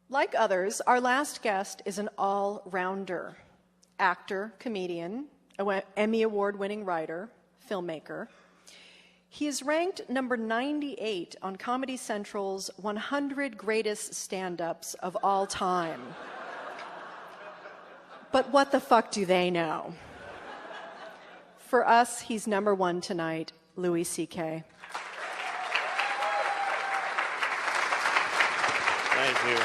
Like others, our last guest is an all-rounder. Actor, comedian, Emmy Award-winning writer, filmmaker. He is ranked number 98 on Comedy Central's 100 Greatest Stand-Ups of All Time. But what the fuck do they know? For us, he's number one tonight, Louis C.K. Thank you.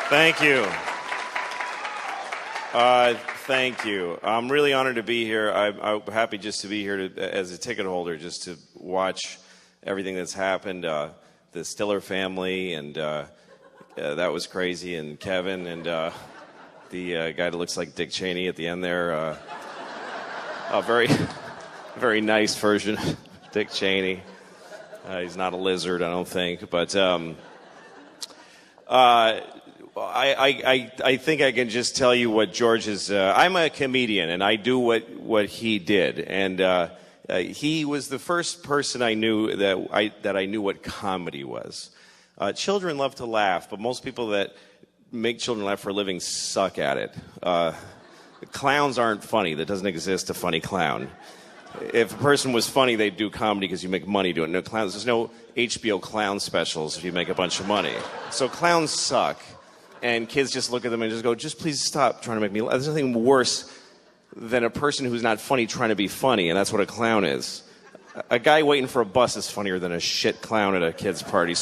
Thank you. Thank you. I'm really honored to be here. I'm happy just to be here as a ticket holder, just to watch everything that's happened. The Stiller family, and that was crazy, and Kevin, and the guy that looks like Dick Cheney at the end there. A very nice version of Dick Cheney. He's not a lizard, I don't think, but I think I can just tell you what George is. I'm a comedian, and I do what he did, and he was the first person I knew that I knew what comedy was. Children love to laugh, but most people that make children laugh for a living suck at it. Clowns aren't funny. There doesn't exist a funny clown. If a person was funny, they'd do comedy because you make money doing it. No clowns. There's no HBO clown specials if you make a bunch of money. So clowns suck. And kids just look at them and just go, just please stop trying to make me laugh. There's nothing worse than a person who's not funny trying to be funny, and that's what a clown is. A guy waiting for a bus is funnier than a shit clown at a kid's party.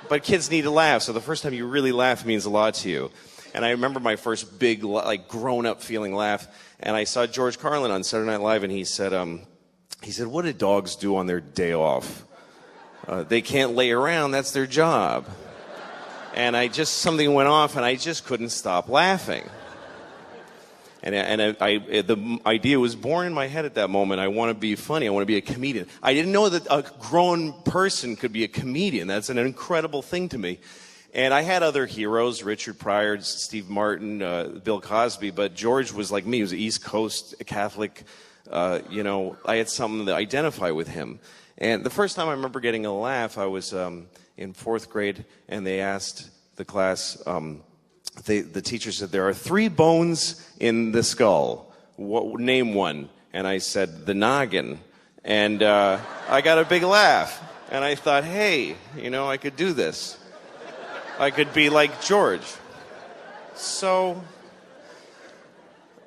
But kids need to laugh, so the first time you really laugh means a lot to you. And I remember my first big, grown-up feeling laugh, and I saw George Carlin on Saturday Night Live, and he said, what do dogs do on their day off? They can't lay around, that's their job. And something went off, and I just couldn't stop laughing. And the idea was born in my head at that moment. I want to be funny. I want to be a comedian. I didn't know that a grown person could be a comedian. That's an incredible thing to me. And I had other heroes, Richard Pryor, Steve Martin, Bill Cosby, but George was like me. He was an East Coast Catholic. I had something to identify with him. And the first time I remember getting a laugh, I was in fourth grade, and they asked the class, the teacher said, there are 3 bones in the skull. Name one. And I said, the noggin. And I got a big laugh. And I thought, hey, I could do this. I could be like George. So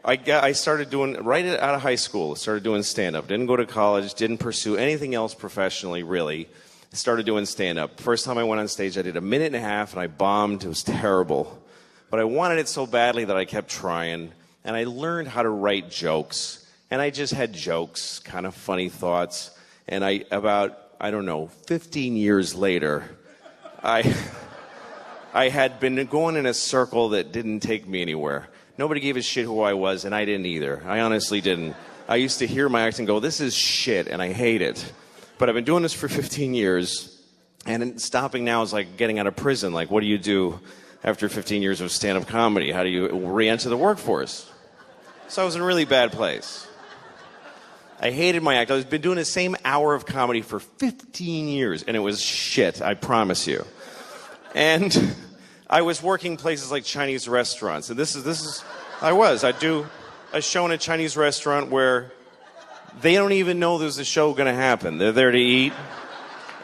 I started doing, right out of high school, started doing stand-up. Didn't go to college, didn't pursue anything else professionally, really. Started doing stand-up. First time I went on stage, I did 1.5 minutes, and I bombed. It was terrible. But I wanted it so badly that I kept trying, and I learned how to write jokes. And I just had jokes, kind of funny thoughts. And about 15 years later, I had been going in a circle that didn't take me anywhere. Nobody gave a shit who I was, and I didn't either. I honestly didn't. I used to hear my act and go, this is shit, and I hate it. But I've been doing this for 15 years, and stopping now is like getting out of prison. Like, what do you do after 15 years of stand-up comedy? How do you re-enter the workforce? So I was in a really bad place. I hated my act. I've been doing the same hour of comedy for 15 years, and it was shit, I promise you. And I was working places like Chinese restaurants. And I'd do a show in a Chinese restaurant where they don't even know there's a show going to happen. They're there to eat.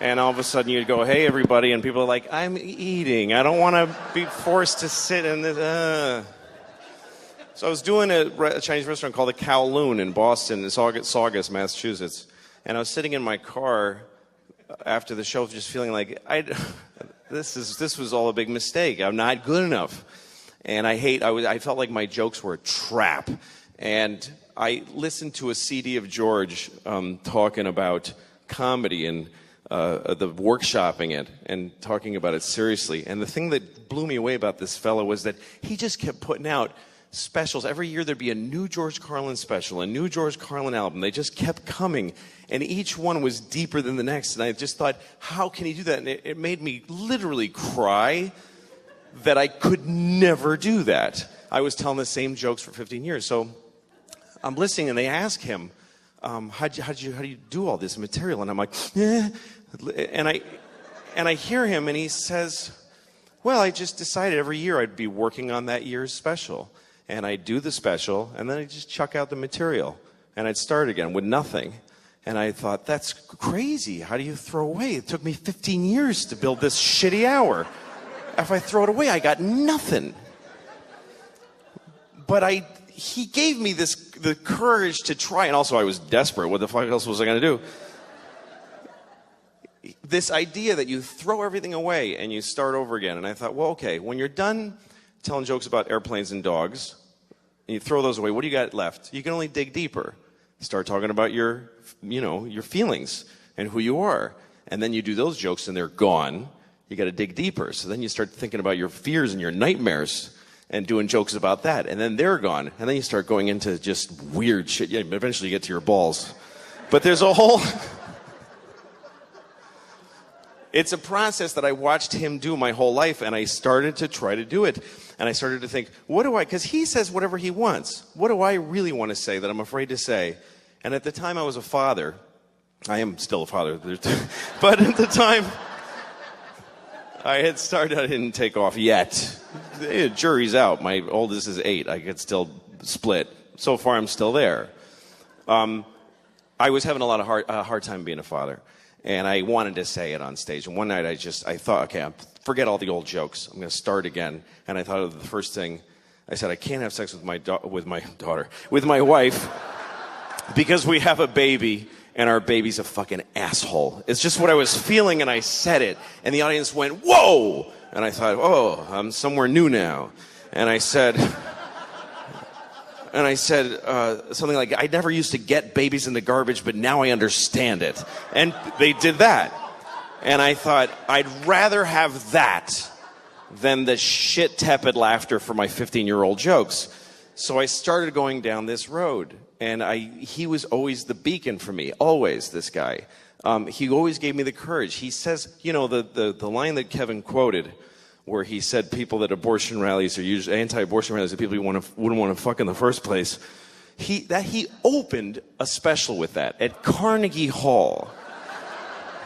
And all of a sudden you'd go, hey, everybody. And people are like, I'm eating. I don't want to be forced to sit in this. So I was doing a Chinese restaurant called the Kowloon in Boston, in Saugus, Massachusetts. And I was sitting in my car after the show just feeling like, this was all a big mistake. I'm not good enough. And I felt like my jokes were a trap. And I listened to a CD of George talking about comedy and the workshopping it and talking about it seriously. And the thing that blew me away about this fellow was that he just kept putting out specials. Every year there'd be a new George Carlin special, a new George Carlin album. They just kept coming. And each one was deeper than the next. And I just thought, how can he do that? And it made me literally cry that I could never do that. I was telling the same jokes for 15 years. So I'm listening, and they ask him, how do you do all this material? And I'm like, eh. And And I hear him, and he says, well, I just decided every year I'd be working on that year's special. And I'd do the special, and then I'd just chuck out the material. And I'd start again with nothing. And I thought, that's crazy. How do you throw away? It took me 15 years to build this shitty hour. If I throw it away, I got nothing. But he gave me the courage to try. And also, I was desperate. What the fuck else was I going to do? This idea that you throw everything away and you start over again. And I thought, well, okay, when you're done telling jokes about airplanes and dogs, and you throw those away, what do you got left? You can only dig deeper. Start talking about your feelings and who you are. And then you do those jokes and they're gone. You got to dig deeper. So then you start thinking about your fears and your nightmares and doing jokes about that. And then they're gone. And then you start going into just weird shit. Yeah, eventually you get to your balls. But there's a whole... It's a process that I watched him do my whole life, and I started to try to do it. And I started to think, because he says whatever he wants. What do I really want to say that I'm afraid to say? And at the time I was a father. I am still a father. But at the time I had started, I didn't take off yet. The jury's out. My oldest is 8. I could still split. So far I'm still there. I was having a hard time being a father. And I wanted to say it on stage. And one night I thought, okay, forget all the old jokes. I'm going to start again. And I thought of the first thing. I said, I can't have sex with my wife, because we have a baby, and our baby's a fucking asshole. It's just what I was feeling, and I said it. And the audience went, whoa! And I thought, oh, I'm somewhere new now. And I said... something like, I never used to get babies in the garbage, but now I understand it. And they did that. And I thought, I'd rather have that than the shit tepid laughter for my 15-year-old jokes. So I started going down this road. And he was always the beacon for me. Always, this guy. He always gave me the courage. He says, the line that Kevin quoted, where he said people that abortion rallies are usually anti-abortion rallies are people you wouldn't want to fuck in the first place. He opened a special with that at Carnegie Hall.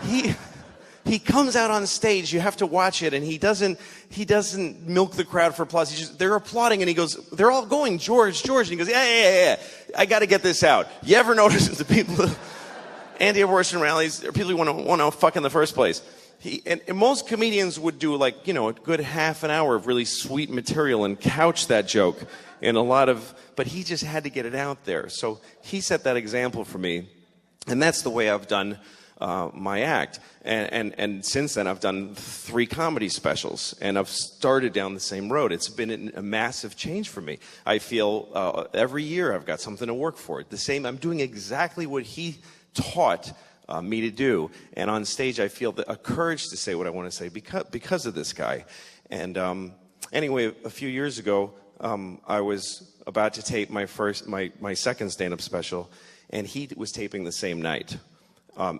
He comes out on stage. You have to watch it, and he doesn't milk the crowd for applause. They're applauding, and he goes, they're all going, George, and he goes, yeah. I got to get this out. You ever notice the people anti-abortion rallies are people who want to fuck in the first place? And most comedians would do a good half an hour of really sweet material and couch that joke in but he just had to get it out there. So he set that example for me, and that's the way I've done my act. And since then I've done 3 comedy specials, and I've started down the same road. It's been a massive change for me. I feel every year I've got something to work for. I'm doing exactly what he taught me to do, and on stage I feel a courage to say what I want to say because of this guy. And anyway, a few years ago, I was about to tape my second stand-up special, and he was taping the same night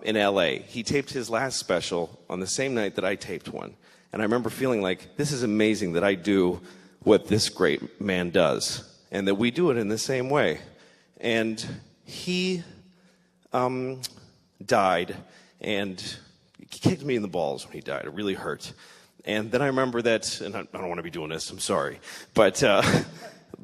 in LA. He taped his last special on the same night that I taped one, and I remember feeling like, this is amazing that I do what this great man does, and that we do it in the same way. And he died, and he kicked me in the balls when he died. It really hurt. And then I remember that, and I don't want to be doing this, I'm sorry, but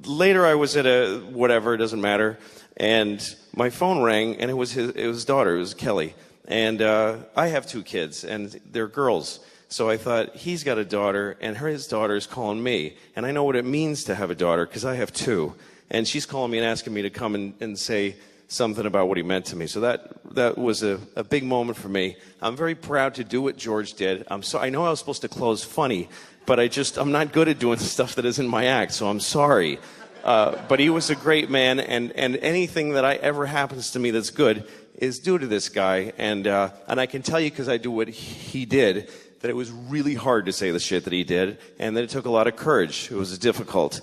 later I was at it doesn't matter, and my phone rang, and it was his daughter, it was Kelly. And I have 2 kids, and they're girls. So I thought, he's got a daughter, and his daughter's calling me. And I know what it means to have a daughter, because I have 2. And she's calling me and asking me to come and say something about what he meant to me. So that was a big moment for me. I'm very proud to do what George did. I know I was supposed to close funny, but I'm not good at doing stuff that isn't my act, so I'm sorry. But he was a great man, and anything that ever happens to me that's good is due to this guy. And I can tell you, because I do what he did, that it was really hard to say the shit that he did, and that it took a lot of courage. It was difficult.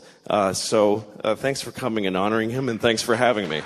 So thanks for coming and honoring him, and thanks for having me.